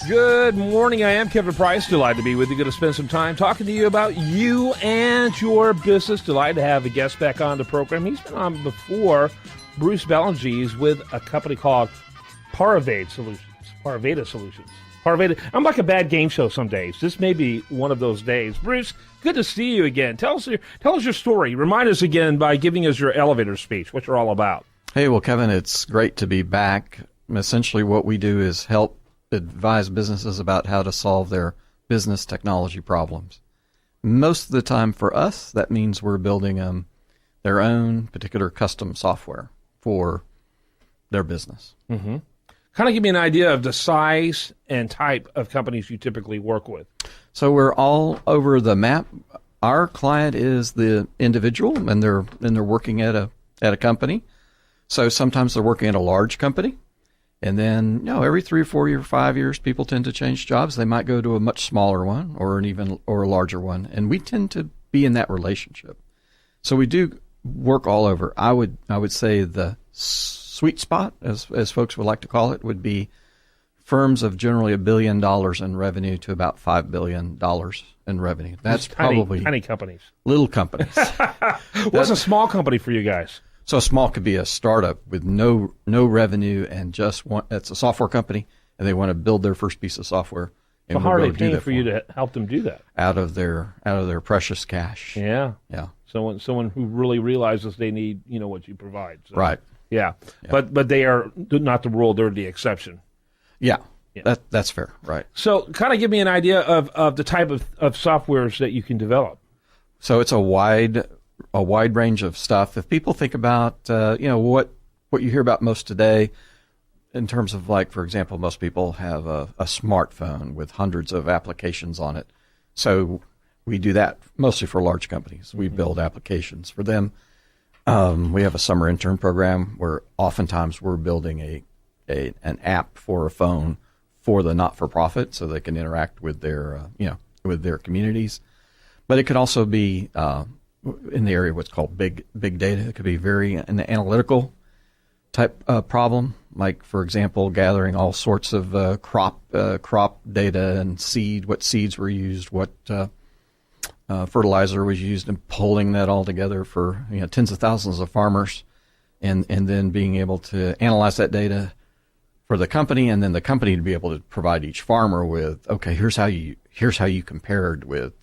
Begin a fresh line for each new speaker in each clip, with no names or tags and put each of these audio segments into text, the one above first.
Good morning. I am Kevin Price. Delighted to be with you. Going to spend some time talking to you about you and your business. Delighted to have a guest back on the program. He's been on before. Bruce Ballengee is with a company called Parveda Solutions. I'm like a bad game show some days. This may be one of those days. Bruce, good to see you again. Tell us your story. Remind us again by giving us your elevator speech, what you're all about.
Hey, well, Kevin, it's great to be back. Essentially, what we do is help advise businesses about how to solve their business technology problems. Most of the time for us, that means we're building their own particular custom software for their business.
Mm-hmm. Kind of give me an idea of the size and type of companies you typically work with.
So we're all over the map. Our client is the individual, and they're working at a company. So sometimes they're working at a large company. And then, every 3 or 4 or 5 years, people tend to change jobs. They might go to a much smaller one or a larger one. And we tend to be in that relationship. So we do work all over. I would say the sweet spot, as folks would like to call it, would be firms of generally $1 billion in revenue to about $5 billion in revenue. That's probably
tiny companies,
little companies.
What's a small company for you guys?
So a small could be a startup with no revenue and it's a software company, and they want to build their first piece of software.
So how are they paying for you to help them do that?
Out of their precious cash.
Yeah.
Yeah.
Someone who really realizes they need, what you provide. So,
right.
Yeah. But they are not the rule, they're the exception.
Yeah. That's fair. Right.
So kind of give me an idea of the type of softwares that you can develop.
So it's a wide range of stuff. If people think about, what you hear about most today in terms of, like, for example, most people have a smartphone with hundreds of applications on it. So we do that mostly for large companies. We build applications for them. We have a summer intern program where oftentimes we're building an app for a phone for the not-for-profit so they can interact with their communities. But it could also be in the area of what's called big data. It could be very an analytical type problem, like, for example, gathering all sorts of crop data and what seeds were used, what fertilizer was used, and pulling that all together for tens of thousands of farmers, and then being able to analyze that data for the company, and then the company to be able to provide each farmer with, okay, here's how you compared with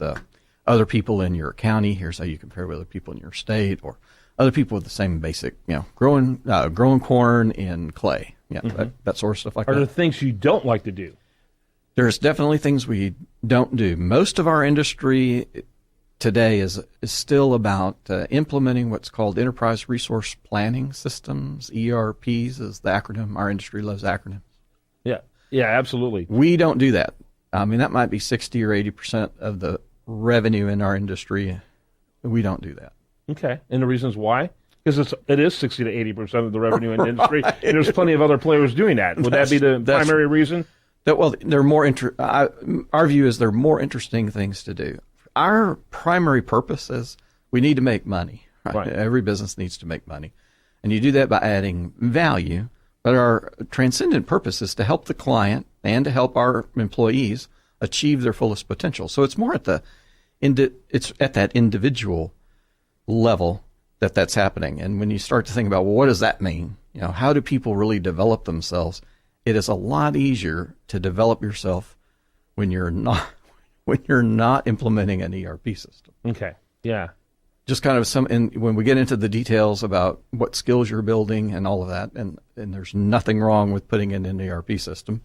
other people in your county. Here's how you compare with other people in your state, or other people with the same basic, growing corn in clay. Yeah, that sort of stuff like that.
Are there things you don't like to do?
There's definitely things we don't do. Most of our industry today is still about implementing what's called enterprise resource planning systems. ERPs is the acronym. Our industry loves acronyms.
Yeah, absolutely.
We don't do that. I mean, that might be 60 or 80% of the revenue in our industry. We don't do that.
Okay, and the reasons why? Because it is 60 to 80% of the revenue in the industry, and there's plenty of other players doing that. Would that be the primary reason?
They're more our view is there are more interesting things to do. Our primary purpose is we need to make money. Right? Every business needs to make money, and you do that by adding value. But our transcendent purpose is to help the client and to help our employees achieve their fullest potential. So it's more at that individual level that's happening. And when you start to think about, well, what does that mean? How do people really develop themselves? It is a lot easier to develop yourself when you're not implementing an ERP system.
Okay. Yeah.
Just kind of when we get into the details about what skills you're building and all of that, and there's nothing wrong with putting in an ERP system.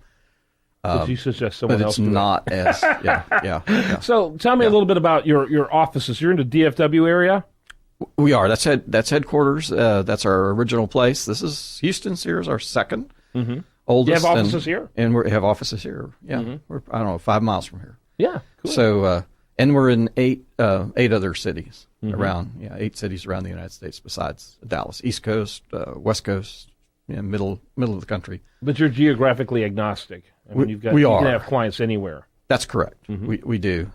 Would you suggest someone else?
But it's not as, yeah.
So tell me a little bit about your offices. You're in the DFW area?
We are. That's headquarters. That's our original place. This is Houston's. Here's our second oldest.
You have offices here?
And we have offices here. Yeah. We're, 5 miles from here.
Yeah. Cool.
So, and we're in eight other cities around, 8 cities around the United States besides Dallas, East Coast, West Coast, middle of the country.
But you're geographically agnostic. I mean, you can have clients anywhere.
That's correct. We do.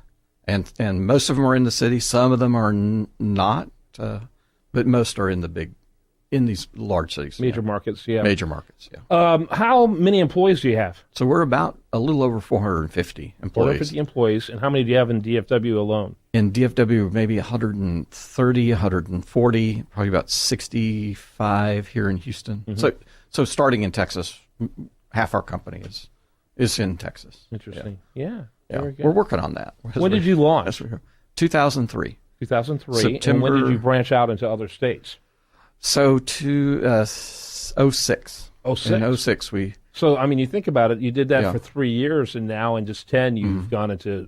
And most of them are in the city. Some of them are not, but most are in the in these large cities.
Major markets, yeah.
Major markets, yeah.
How many employees do you have?
So we're about a little over 450 employees.
450 employees. And how many do you have in DFW alone?
In DFW, maybe 130, 140, probably about 65 here in Houston.
Mm-hmm.
So starting in Texas, half our company is in Texas.
Interesting. Yeah.
Yeah.
Very good.
We're working on that.
When did you launch?
2003.
2003.
September.
And when did you branch out into other states?
So to 06.
06?
In 06, we...
So, I mean, you think about it, you did that
Yeah.
for 3 years, and now in just 10, you've gone into,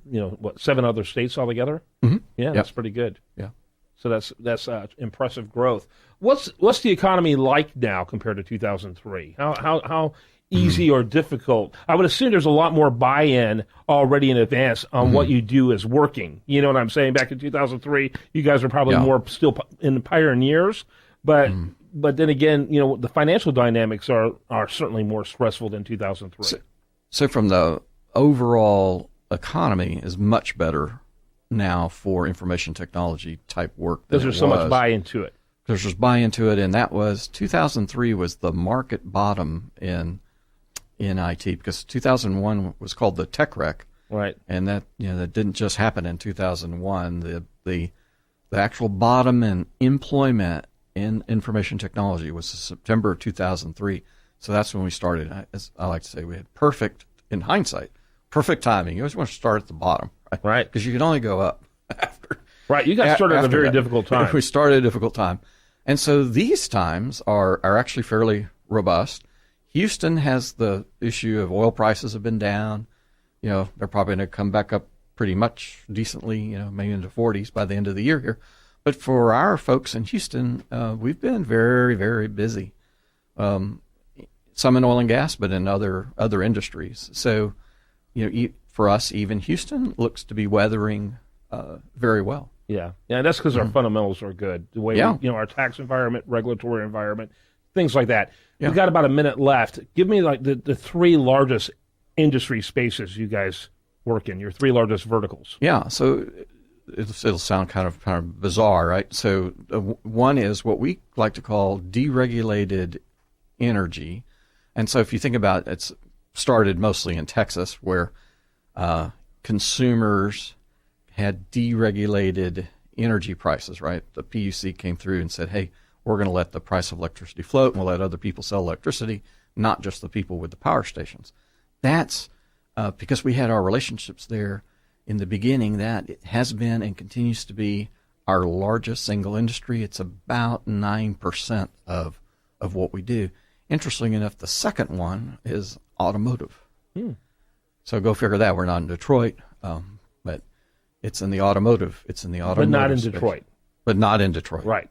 7 other states altogether?
Mhm.
Yeah, that's pretty good.
Yeah.
So that's impressive growth. What's the economy like now compared to 2003? How easy or difficult? I would assume there's a lot more buy-in already in advance on what you do is working. You know what I'm saying? Back in 2003, you guys are probably more still in the pioneers, but then again, the financial dynamics are certainly more stressful than 2003.
So from the overall economy is much better now for information technology type work.
Because there's so much buy into it.
There's just buy into it, and that was 2003 was the market bottom in IT, because 2001 was called the tech wreck,
right?
And that that didn't just happen in 2001. The actual bottom in employment in information technology was September of 2003. So that's when we started. As I like to say, we had in hindsight, perfect timing. You always want to start at the bottom,
right?
Because you can only go up after.
Right, you guys started at a very difficult time.
We started at a difficult time. And so these times are actually fairly robust. Houston has the issue of oil prices have been down. They're probably going to come back up pretty much decently, maybe into 40s by the end of the year here. But for our folks in Houston, we've been very, very busy. Some in oil and gas, but in other industries. So, for us, even Houston looks to be weathering very well.
Yeah, that's because our fundamentals are good. The way our tax environment, regulatory environment, things like that.
Yeah.
We've got about a minute left. Give me like the 3 largest industry spaces you guys work in. Your 3 largest verticals.
Yeah, so it'll sound kind of bizarre, right? So one is what we like to call deregulated energy, and so if you think about it, it's started mostly in Texas, where consumers had deregulated energy prices, right? The PUC came through and said, hey, we're going to let the price of electricity float, and we'll let other people sell electricity, not just the people with the power stations. That's because we had our relationships there in the beginning. That it has been and continues to be our largest single industry. It's about 9% of what we do. Interestingly enough, the second one is automotive. So go figure that. We're not in Detroit, but it's in the automotive. It's in the automotive.
But not in
space.
Detroit.
But not in Detroit.
Right.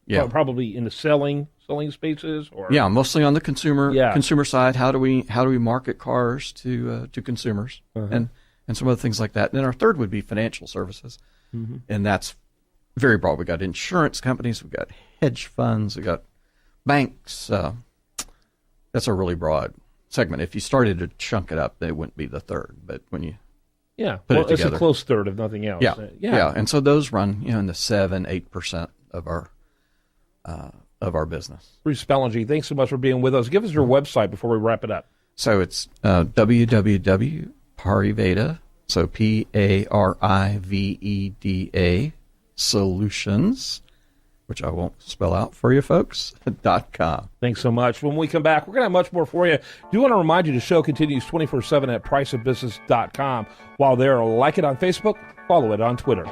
Yeah.
Probably in the selling spaces, or
mostly on the consumer side. How do we market cars to consumers, and some other things like that. And then our third would be financial services, and that's very broad. We got insurance companies, we got hedge funds, we got banks. That's a really broad segment. If you started to chunk it up, they wouldn't be the third. But when you put it together,
it's a close third, if nothing else.
Yeah. And so those run in the 7-8% of our business.
Bruce Ballengee, thanks so much for being with us. Give us your website before we wrap it up.
So it's www.pariveda, so PARIVEDA Solutions, which I won't spell out for you folks, .com.
Thanks so much. When we come back, we're going to have much more for you. Do want to remind you the show continues 24/7 at priceofbusiness.com. While there, like it on Facebook, follow it on Twitter.